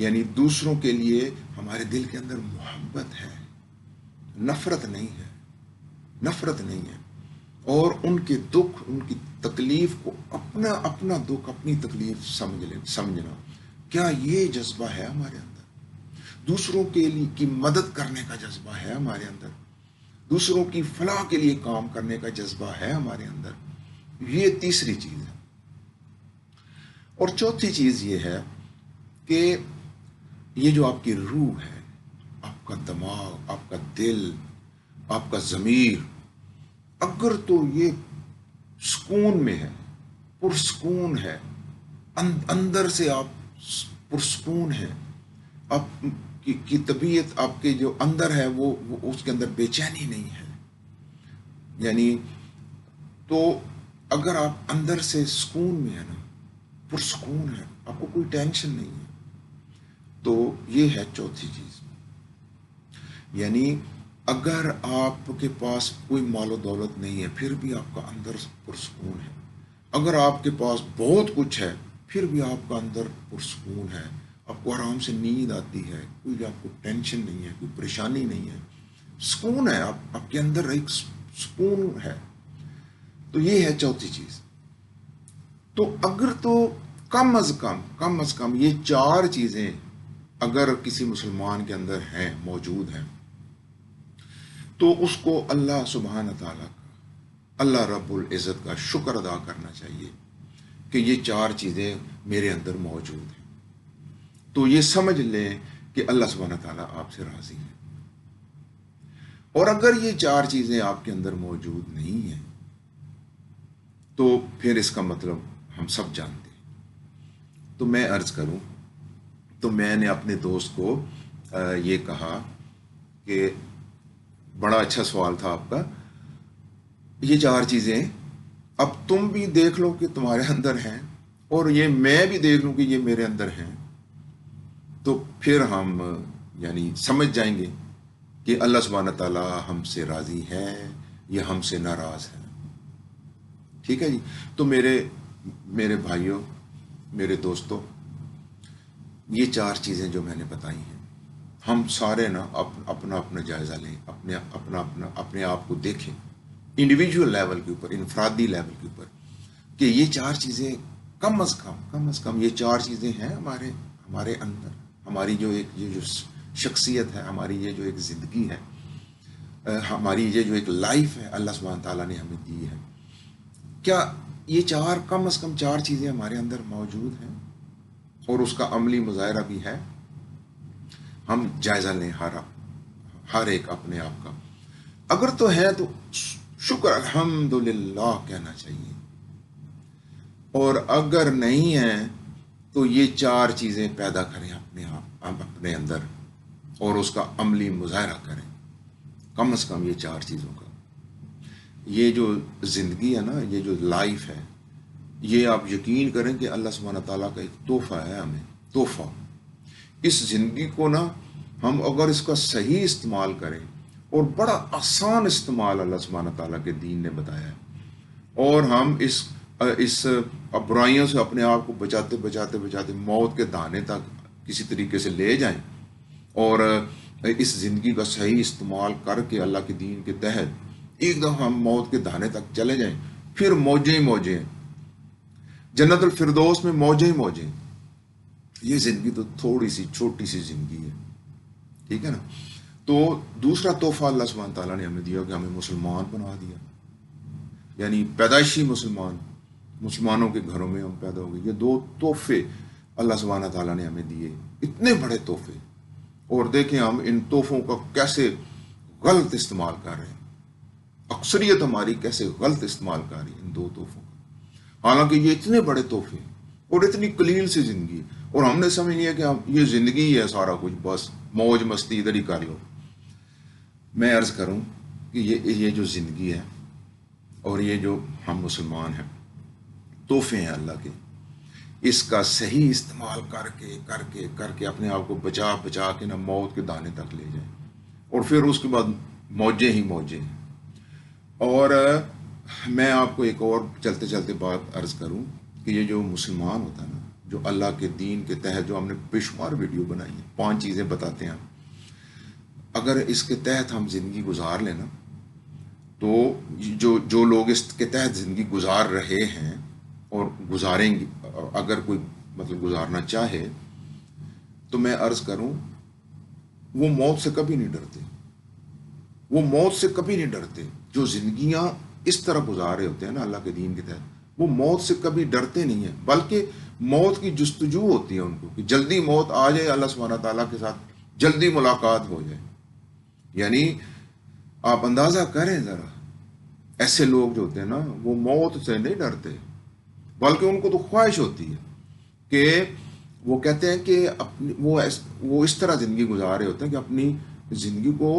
یعنی دوسروں کے لیے ہمارے دل کے اندر محبت ہے، نفرت نہیں ہے، نفرت نہیں ہے، اور ان کے دکھ، ان کی تکلیف کو اپنا اپنا دکھ، اپنی تکلیف سمجھنا، کیا یہ جذبہ ہے ہمارے اندر؟ دوسروں کے لیے کی مدد کرنے کا جذبہ ہے ہمارے اندر؟ دوسروں کی فلاح کے لیے کام کرنے کا جذبہ ہے ہمارے اندر؟ یہ تیسری چیز ہے۔ اور چوتھی چیز یہ ہے کہ یہ جو آپ کی روح ہے، آپ کا دماغ، آپ کا دل، آپ کا ضمیر، اگر تو یہ سکون میں ہے، پرسکون ہے، اندر سے آپ پرسکون ہے، آپ کی طبیعت، آپ کے جو اندر ہے وہ اس کے اندر بے چینی نہیں ہے، یعنی تو اگر آپ اندر سے سکون میں ہے نا، پرسکون ہے، آپ کو کوئی ٹینشن نہیں ہے، تو یہ ہے چوتھی چیز۔ یعنی اگر آپ کے پاس کوئی مال و دولت نہیں ہے پھر بھی آپ کا اندر پرسکون ہے، اگر آپ کے پاس بہت کچھ ہے پھر بھی آپ کا اندر پرسکون ہے، آپ کو آرام سے نیند آتی ہے، کوئی آپ کو ٹینشن نہیں ہے، کوئی پریشانی نہیں ہے، سکون ہے، آپ کے اندر ایک سکون ہے۔ تو یہ ہے چوتھی چیز۔ تو اگر تو کم از کم یہ چار چیزیں اگر کسی مسلمان کے اندر ہیں، موجود ہیں، تو اس کو اللہ سبحانہ تعالیٰ کا، اللہ رب العزت کا شکر ادا کرنا چاہیے کہ یہ چار چیزیں میرے اندر موجود ہیں۔ تو یہ سمجھ لیں کہ اللہ سبحانہ تعالیٰ آپ سے راضی ہے۔ اور اگر یہ چار چیزیں آپ کے اندر موجود نہیں ہیں تو پھر اس کا مطلب ہم سب جانتے ہیں۔ تو میں عرض کروں تو میں نے اپنے دوست کو یہ کہا کہ بڑا اچھا سوال تھا آپ کا، یہ چار چیزیں اب تم بھی دیکھ لو کہ تمہارے اندر ہیں، اور یہ میں بھی دیکھ لوں کہ یہ میرے اندر ہیں، تو پھر ہم یعنی سمجھ جائیں گے کہ اللہ سبحانہ تعالیٰ ہم سے راضی ہے یا ہم سے ناراض ہے۔ ٹھیک ہے جی۔ تو میرے بھائیوں، میرے دوستوں، یہ چار چیزیں جو میں نے بتائی ہیں، ہم سارے نا اپنا اپنا جائزہ لیں، اپنے آپ کو دیکھیں انڈیویجول لیول کے اوپر، انفرادی لیول کے اوپر، کہ یہ چار چیزیں کم از کم یہ چار چیزیں ہیں ہمارے اندر، ہماری جو یہ جو شخصیت ہے، ہماری یہ جو ایک زندگی ہے، ہماری یہ جو ایک لائف ہے اللہ سبحانہ تعالیٰ نے ہمیں دی ہے، کیا یہ کم از کم چار چیزیں ہمارے اندر موجود ہیں اور اس کا عملی مظاہرہ بھی ہے؟ ہم جائزہ لیں ہر ایک اپنے آپ کا، اگر تو ہے تو شکر الحمدللہ کہنا چاہیے، اور اگر نہیں ہے تو یہ چار چیزیں پیدا کریں اپنے اندر اور اس کا عملی مظاہرہ کریں، کم از کم یہ چار چیزوں کا۔ یہ جو زندگی ہے نا، یہ جو لائف ہے، یہ آپ یقین کریں کہ اللہ سبحانہ تعالیٰ کا ایک تحفہ ہے، ہمیں تحفہ۔ اس زندگی کو نا ہم اگر اس کا صحیح استعمال کریں، اور بڑا آسان استعمال اللہ سبحانہ تعالیٰ کے دین نے بتایا ہے، اور ہم اس برائیوں سے اپنے آپ کو بچاتے موت کے دانے تک کسی طریقے سے لے جائیں، اور اس زندگی کا صحیح استعمال کر کے اللہ کے دین کے تحت ایک دم ہم موت کے دانے تک چلے جائیں، پھر موجیں ہی موجیں، جنت الفردوس میں موجیں ہی موجیں۔ یہ زندگی تو تھوڑی سی چھوٹی سی زندگی ہے، ٹھیک ہے نا۔ تو دوسرا تحفہ اللہ سبحانہ تعالیٰ نے ہمیں دیا کہ ہمیں مسلمان بنا دیا، یعنی پیدائشی مسلمانوں کے گھروں میں ہم پیدا ہو گئے۔ یہ دو تحفے اللہ سبحانہ تعالیٰ نے ہمیں دیے، اتنے بڑے تحفے، اور دیکھیں ہم ان تحفوں کا کیسے غلط استعمال کر رہے ہیں، اکثریت ہماری کیسے غلط استعمال کر رہی ہے ان دو تحفوں کا، حالانکہ یہ اتنے بڑے تحفے اور اتنی قلیل سی زندگی، اور ہم نے سمجھ لیا کہ یہ زندگی ہے سارا کچھ، بس موج مستی ادھر ہی کر لو۔ میں عرض کروں کہ یہ جو زندگی ہے اور یہ جو ہم مسلمان ہیں، تحفے ہیں اللہ کے، اس کا صحیح استعمال کر کے اپنے آپ کو بچا کے نہ موت کے دانے تک لے جائیں، اور پھر اس کے بعد موجیں ہی موجیں۔ اور میں آپ کو ایک اور چلتے بات عرض کروں کہ یہ جو مسلمان ہوتا ہے نا، جو اللہ کے دین کے تحت جو ہم نے بے شمار ویڈیو بنائی ہیں، 5 چیزیں بتاتے ہیں ہم، اگر اس کے تحت ہم زندگی گزار لیں نا، تو جو لوگ اس کے تحت زندگی گزار رہے ہیں اور گزاریں گے، اگر کوئی مطلب گزارنا چاہے، تو میں عرض کروں وہ موت سے کبھی نہیں ڈرتے، وہ موت سے کبھی نہیں ڈرتے۔ جو زندگیاں اس طرح گزار رہے ہوتے ہیں نا اللہ کے دین کے تحت، وہ موت سے کبھی ڈرتے نہیں ہیں، بلکہ موت کی جستجو ہوتی ہے ان کو کہ جلدی موت آ جائے، اللہ سبحانہ تعالیٰ کے ساتھ جلدی ملاقات ہو جائے۔ یعنی آپ اندازہ کریں ذرا، ایسے لوگ جو ہوتے ہیں نا وہ موت سے نہیں ڈرتے، بلکہ ان کو تو خواہش ہوتی ہے کہ وہ کہتے ہیں کہ وہ اس طرح زندگی گزار رہے ہوتے ہیں کہ اپنی زندگی کو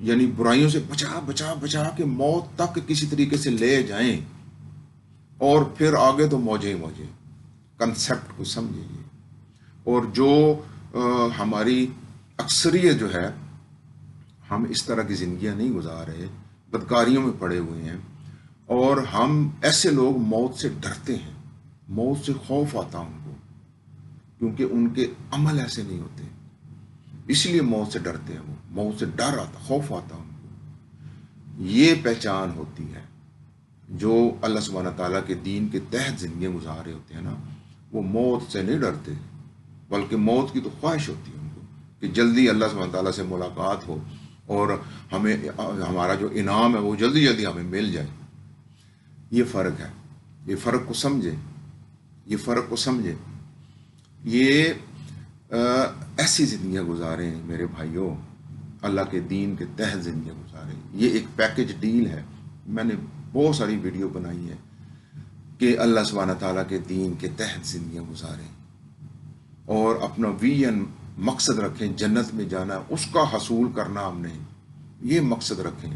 یعنی برائیوں سے بچا بچا بچا کے موت تک کسی طریقے سے لے جائیں، اور پھر آگے تو موجیں موجیں۔ کنسیپٹ کو سمجھیے۔ اور جو ہماری اکثریت جو ہے، ہم اس طرح کی زندگیاں نہیں گزار رہے، بدکاریوں میں پڑے ہوئے ہیں، اور ہم ایسے لوگ موت سے ڈرتے ہیں، موت سے خوف آتا ان کو، کیونکہ ان کے عمل ایسے نہیں ہوتے، اس لیے موت سے ڈرتے ہیں، وہ موت سے ڈر آتا، خوف آتا ان کو۔ یہ پہچان ہوتی ہے جو اللہ سبحانہ تعالیٰ کے دین کے تحت زندگیاں گزار رہے ہوتے ہیں نا، وہ موت سے نہیں ڈرتے، بلکہ موت کی تو خواہش ہوتی ہے ان کو کہ جلدی اللہ سبحانہ تعالیٰ سے ملاقات ہو اور ہمیں ہمارا جو انعام ہے وہ جلدی جلدی ہمیں مل جائے۔ یہ فرق ہے، یہ فرق کو سمجھے، یہ فرق کو سمجھے۔ یہ ایسی زندگیاں گزاریں میرے بھائیوں، اللہ کے دین کے تحت زندگیاں گزاریں۔ یہ ایک پیکج ڈیل ہے، میں نے بہت ساری ویڈیو بنائی ہے کہ اللہ سبحانہ تعالیٰ کے دین کے تحت زندگیاں گزاریں اور اپنا ویژن مقصد رکھیں، جنت میں جانا، اس کا حصول کرنا، ہم نے یہ مقصد رکھیں۔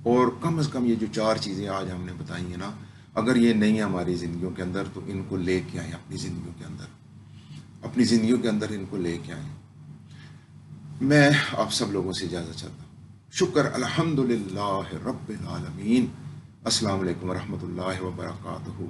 اور کم از کم یہ جو 4 چیزیں آج ہم نے بتائی ہیں نا، اگر یہ نہیں ہے ہماری زندگیوں کے اندر، تو ان کو لے کے آئیں اپنی زندگیوں کے اندر، اپنی زندگیوں کے اندر ان کو لے کے آئیں۔ میں آپ سب لوگوں سے اجازت چاہتا ہوں۔ شکر الحمدللہ رب العالمین۔ السلام علیکم ورحمۃ اللہ وبرکاتہ۔